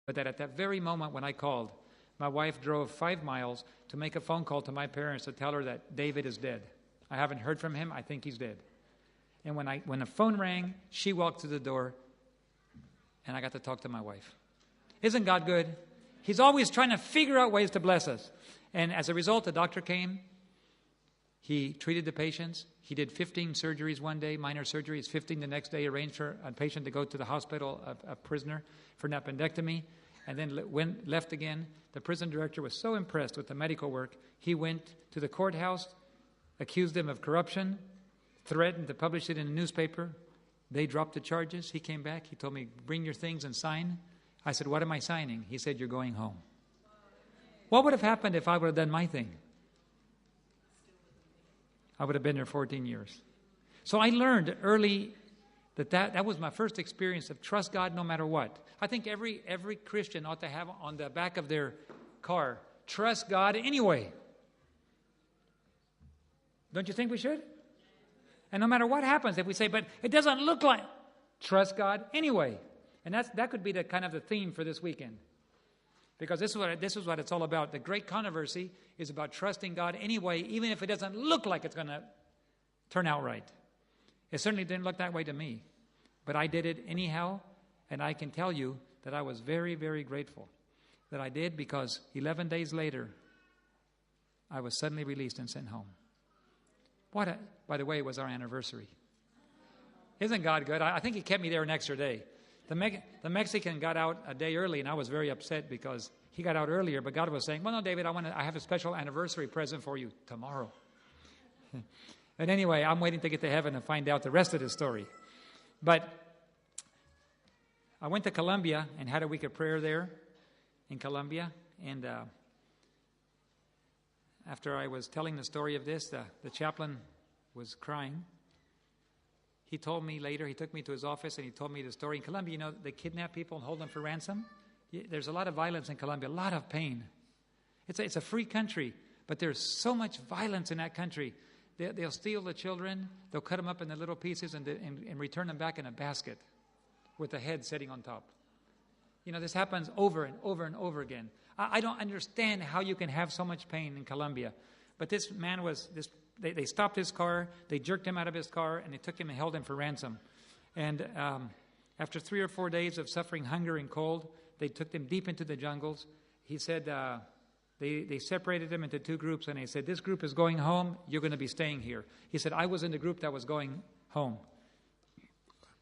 But that at that very moment when I called, my wife drove 5 miles to make a phone call to my parents to tell her that David is dead. I haven't heard from him. I think he's dead. And when the phone rang, she walked through the door, and I got to talk to my wife. Isn't God good? He's always trying to figure out ways to bless us. And as a result, the doctor came. He treated the patients. He did 15 surgeries one day, minor surgeries, 15 the next day, arranged for a patient to go to the hospital, a prisoner, for an appendectomy, and then left again. The prison director was so impressed with the medical work, he went to the courthouse, accused them of corruption, threatened to publish it in a newspaper. They dropped the charges. He came back. He told me, bring your things and sign. I said, what am I signing? He said, you're going home. What would have happened if I would have done my thing? I would have been there 14 years. So I learned early that was my first experience of trust God no matter what. I think every Christian ought to have on the back of their car, trust God anyway. Don't you think we should? And no matter what happens, if we say, but it doesn't look like, trust God anyway. And that could be the kind of the theme for this weekend. Because this is what it's all about. The great controversy is about trusting God anyway, even if it doesn't look like it's going to turn out right. It certainly didn't look that way to me. But I did it anyhow, and I can tell you that I was very, very grateful that I did, because 11 days later, I was suddenly released and sent home. By the way, it was our anniversary. Isn't God good? I think He kept me there an extra day. The Mexican got out a day early, and I was very upset because he got out earlier. But God was saying, well, no, David, I have a special anniversary present for you tomorrow. But anyway, I'm waiting to get to heaven and find out the rest of the story. But I went to Colombia and had a week of prayer there in Colombia. And after I was telling the story of this, the chaplain was crying. He told me later, he took me to his office and he told me the story. In Colombia, you know, they kidnap people and hold them for ransom. There's a lot of violence in Colombia, a lot of pain. It's a free country, but there's so much violence in that country. They'll steal the children, they'll cut them up into little pieces and return them back in a basket with the head sitting on top. You know, this happens over and over and over again. I don't understand how you can have so much pain in Colombia. But this man they stopped his car, they jerked him out of his car, and they took him and held him for ransom. And after 3 or 4 days of suffering hunger and cold, they took them deep into the jungles. He said they separated them into 2 groups, and they said, this group is going home, you're going to be staying here. He said, I was in the group that was going home.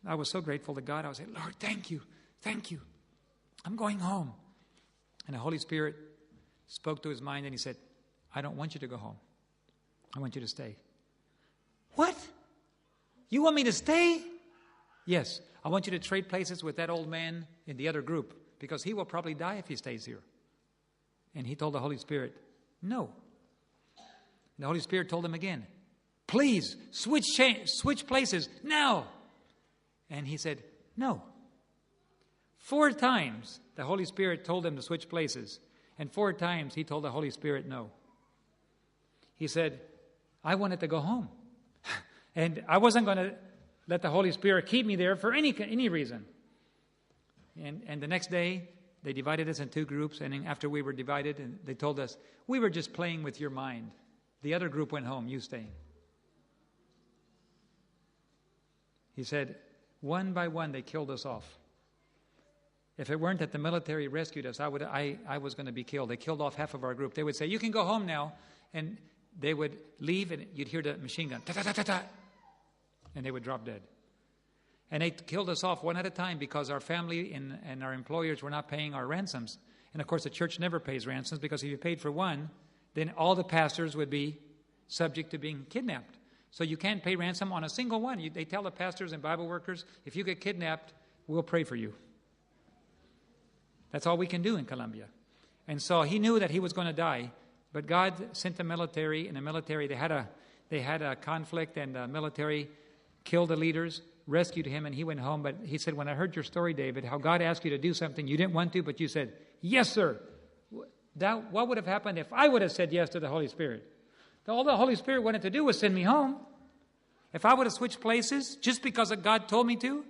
I was so grateful to God. I was like, Lord, thank you. I'm going home. And the Holy Spirit spoke to his mind, and He said, I don't want you to go home. I want you to stay. What? You want me to stay? Yes. I want you to trade places with that old man in the other group, because he will probably die if he stays here. And he told the Holy Spirit, no. And the Holy Spirit told him again, please, switch places now. And he said, no. 4 times the Holy Spirit told him to switch places. And 4 times he told the Holy Spirit no. He said, I wanted to go home. And I wasn't going to let the Holy Spirit keep me there for any reason. And the next day, they divided us in 2 groups. And after we were divided, and they told us, we were just playing with your mind. The other group went home, you staying. He said, one by one, they killed us off. If it weren't that the military rescued us, I was going to be killed. They killed off half of our group. They would say, you can go home now. And they would leave, and you'd hear the machine gun, ta-ta-ta-ta-ta, and they would drop dead. And they killed us off one at a time because our family and our employers were not paying our ransoms. And, of course, the church never pays ransoms, because if you paid for one, then all the pastors would be subject to being kidnapped. So you can't pay ransom on a single one. They tell the pastors and Bible workers, if you get kidnapped, we'll pray for you. That's all we can do in Colombia. And so he knew that he was going to die. But God sent the military. In the military, they had a conflict, and the military killed the leaders, rescued him, and he went home. But he said, when I heard your story, David, how God asked you to do something you didn't want to, but you said, yes, sir. What would have happened if I would have said yes to the Holy Spirit? All the Holy Spirit wanted to do was send me home. If I would have switched places just because God told me to,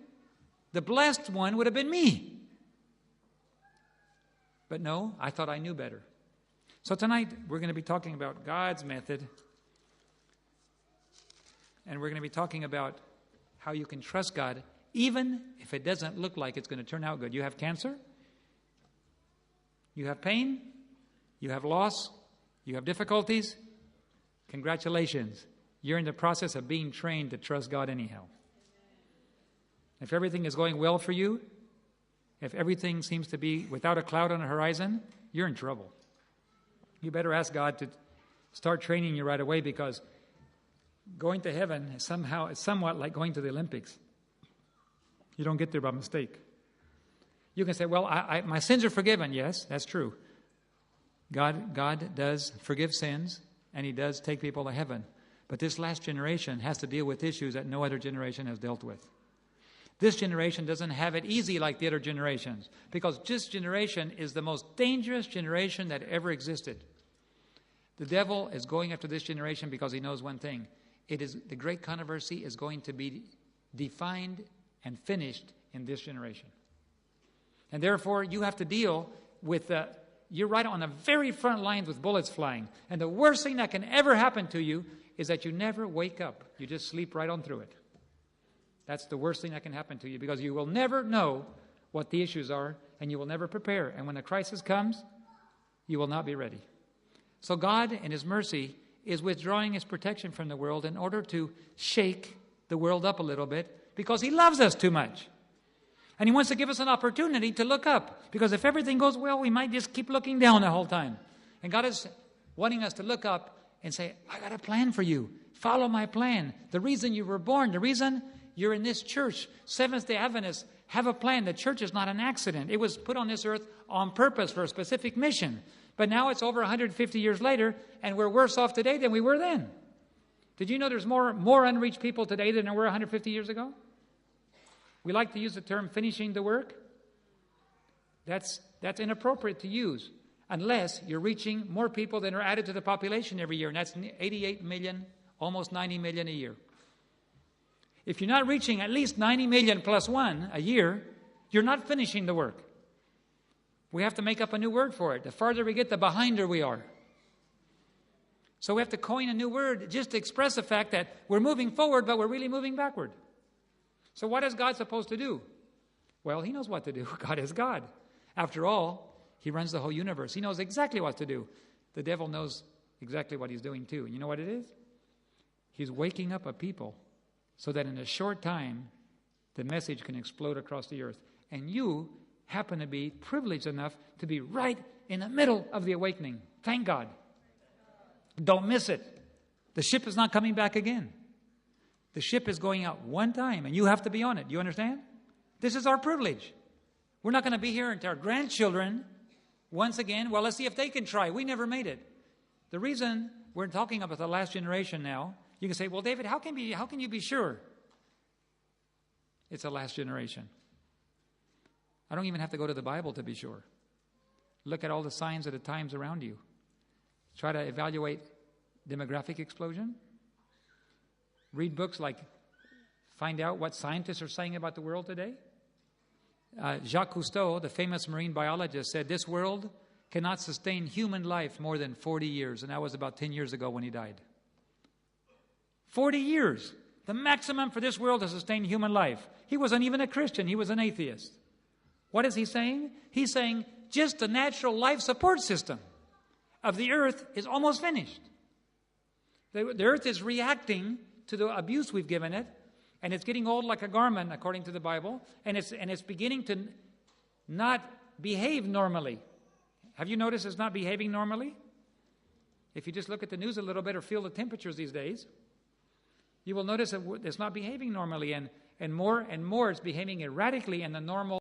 the blessed one would have been me. But no, I thought I knew better. So tonight, we're going to be talking about God's method. And we're going to be talking about how you can trust God, even if it doesn't look like it's going to turn out good. You have cancer. You have pain. You have loss. You have difficulties. Congratulations. You're in the process of being trained to trust God anyhow. If everything is going well for you, if everything seems to be without a cloud on the horizon, you're in trouble. You better ask God to start training you right away, because going to heaven is somewhat like going to the Olympics. You don't get there by mistake. You can say, well, my sins are forgiven. Yes, that's true. God does forgive sins, and He does take people to heaven. But this last generation has to deal with issues that no other generation has dealt with. This generation doesn't have it easy like the other generations, because this generation is the most dangerous generation that ever existed. The devil is going after this generation because he knows one thing. The great controversy is going to be defined and finished in this generation. And therefore, you have to deal with you're right on the very front lines with bullets flying. And the worst thing that can ever happen to you is that you never wake up. You just sleep right on through it. That's the worst thing that can happen to you, because you will never know what the issues are, and you will never prepare. And when a crisis comes, you will not be ready. So God, in His mercy, is withdrawing His protection from the world in order to shake the world up a little bit, because He loves us too much. And He wants to give us an opportunity to look up, because if everything goes well, we might just keep looking down the whole time. And God is wanting us to look up and say, I got a plan for you. Follow my plan. The reason you were born, the reason you're in this church, Seventh-day Adventists have a plan. The church is not an accident. It was put on this earth on purpose for a specific mission. But now it's over 150 years later, and we're worse off today than we were then. Did you know there's more unreached people today than there were 150 years ago? We like to use the term finishing the work. That's inappropriate to use, unless you're reaching more people than are added to the population every year, and that's 88 million, almost 90 million a year. If you're not reaching at least 90 million plus one a year, you're not finishing the work. We have to make up a new word for it. The farther we get, the behinder we are. So we have to coin a new word just to express the fact that we're moving forward, but we're really moving backward. So what is God supposed to do? Well, He knows what to do. God is God. After all, He runs the whole universe. He knows exactly what to do. The devil knows exactly what he's doing too. And you know what it is? He's waking up a people so that in a short time, the message can explode across the earth. And you happen to be privileged enough to be right in the middle of the awakening. Thank God. Don't miss it. The ship is not coming back again. The ship is going out one time, and you have to be on it. You understand? This is our privilege. We're not going to be here until our grandchildren, once again, well, let's see if they can try. We never made it. The reason we're talking about the last generation now, you can say, well, David, how can you be sure? It's the last generation. I don't even have to go to the Bible to be sure. Look at all the signs of the times around you. Try to evaluate demographic explosion. Read books like find out what scientists are saying about the world today. Jacques Cousteau, the famous marine biologist, said this world cannot sustain human life more than 40 years. And that was about 10 years ago when he died. 40 years. The maximum for this world to sustain human life. He wasn't even a Christian. He was an atheist. What is he saying? He's saying just the natural life support system of the earth is almost finished. The earth is reacting to the abuse we've given it, and it's getting old like a garment, according to the Bible, and it's beginning to not behave normally. Have you noticed it's not behaving normally? If you just look at the news a little bit or feel the temperatures these days, you will notice that it's not behaving normally, and more it's behaving erratically in the normal